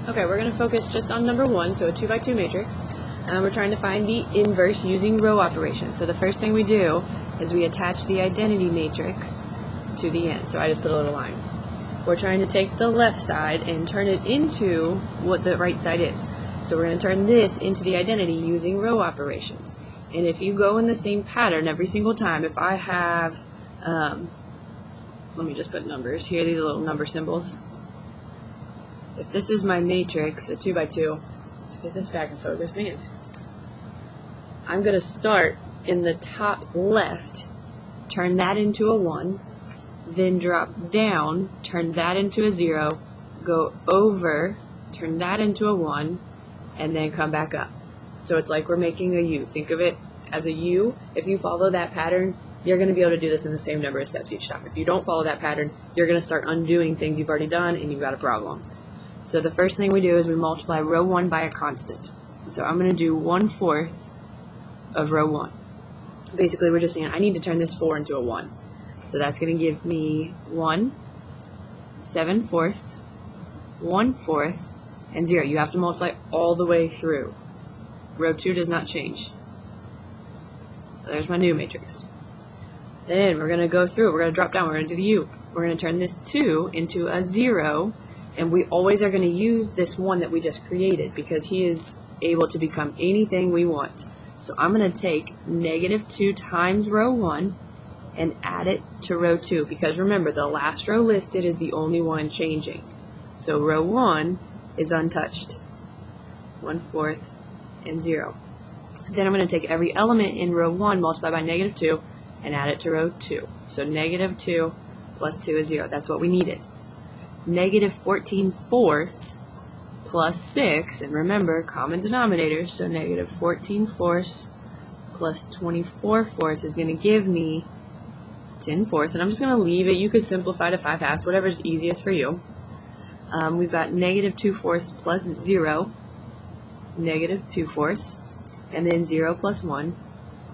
Okay, we're going to focus just on number 1, so a 2 by 2 matrix. We're trying to find the inverse using row operations. So the first thing we do is we attach the identity matrix to the end. So I just put a little line. We're trying to take the left side and turn it into what the right side is. So we're going to turn this into the identity using row operations. And if you go in the same pattern every single time, if I have, let me just put numbers here, these are little number symbols. If this is my matrix, a 2 by 2, let's get this back in focus, man. I'm going to start in the top left, turn that into a 1, then drop down, turn that into a 0, go over, turn that into a 1, and then come back up. So it's like we're making a U. Think of it as a U. If you follow that pattern, you're going to be able to do this in the same number of steps each time. If you don't follow that pattern, you're going to start undoing things you've already done, and you've got a problem. So the first thing we do is we multiply row 1 by a constant. So I'm going to do 1/4 of row 1. Basically, we're just saying I need to turn this 4 into a 1. So that's going to give me 1, 7/4, 1/4, and 0. You have to multiply all the way through. Row 2 does not change. So there's my new matrix. Then we're going to go through. We're going to drop down. We're going to do the U. We're going to turn this 2 into a 0. And we always are going to use this 1 that we just created because he is able to become anything we want. So I'm going to take -2 times row 1 and add it to row 2 because remember the last row listed is the only one changing. So row 1 is untouched. 1/4 and 0. Then I'm going to take every element in row 1 multiply by -2 and add it to row 2. So -2 plus 2 is 0. That's what we needed. -14/4 plus 6, and remember, common denominators, so -14/4 plus 24/4 is going to give me 10/4, and I'm just going to leave it. You could simplify to 5/2, whatever's easiest for you. We've got -2/4 plus 0, -2/4, and then 0 plus 1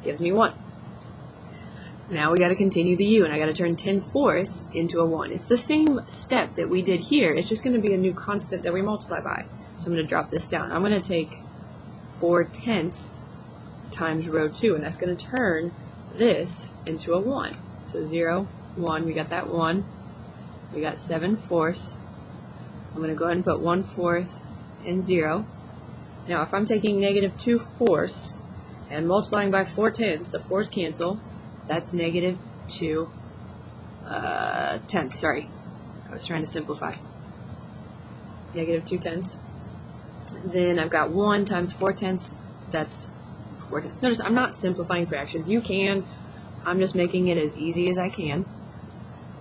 gives me 1. Now we got to continue the U, and I got to turn 10/4 into a 1. It's the same step that we did here. It's just going to be a new constant that we multiply by. So I'm going to drop this down. I'm going to take 4/10 times row 2, and that's going to turn this into a 1. So 0, 1, we got that 1. We got 7/4. I'm going to go ahead and put 1/4 and 0. Now if I'm taking -2/4 and multiplying by 4/10, the 4's cancel. That's -2 tenths, sorry. I was trying to simplify. -2 tenths. Then I've got 1 times 4/10. That's 4/10. Notice I'm not simplifying fractions. You can. I'm just making it as easy as I can.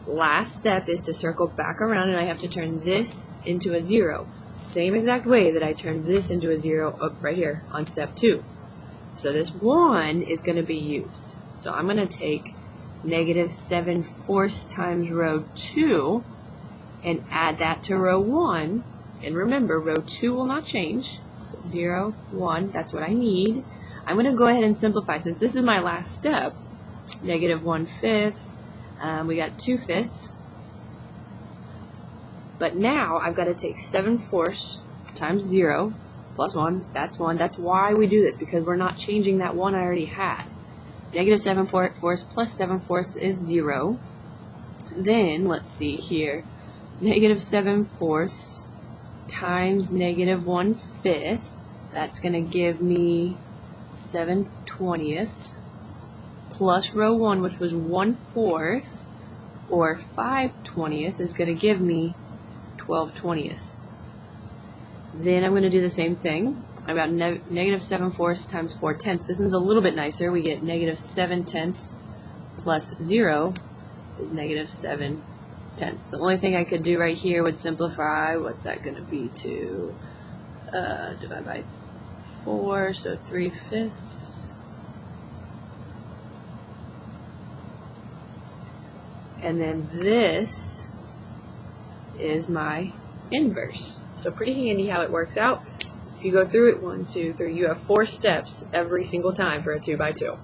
Last step is to circle back around, and I have to turn this into a 0. Same exact way that I turned this into a 0 up right here on step 2. So this 1 is going to be used. So I'm going to take -7/4 times row 2 and add that to row 1. And remember, row 2 will not change. So 0, 1, that's what I need. I'm going to go ahead and simplify. Since this is my last step, -1/5, we got 2/5. But now I've got to take 7/4 times 0 plus 1. That's 1. That's why we do this, because we're not changing that 1 I already had. -7/4 plus 7/4 is 0. Then, let's see here, -7/4 times -1/5, that's going to give me 7/20, plus row 1, which was 1/4, or 5/20 is going to give me 12/20. Then I'm going to do the same thing. I've got -7/4 times 4/10. This one's a little bit nicer. We get -7/10 plus 0 is -7/10. The only thing I could do right here would simplify. What's that going to be to divide by 4, so 3/5. And then this is my inverse. So pretty handy how it works out. If you go through it 1, 2, 3, you have 4 steps every single time for a 2 by 2.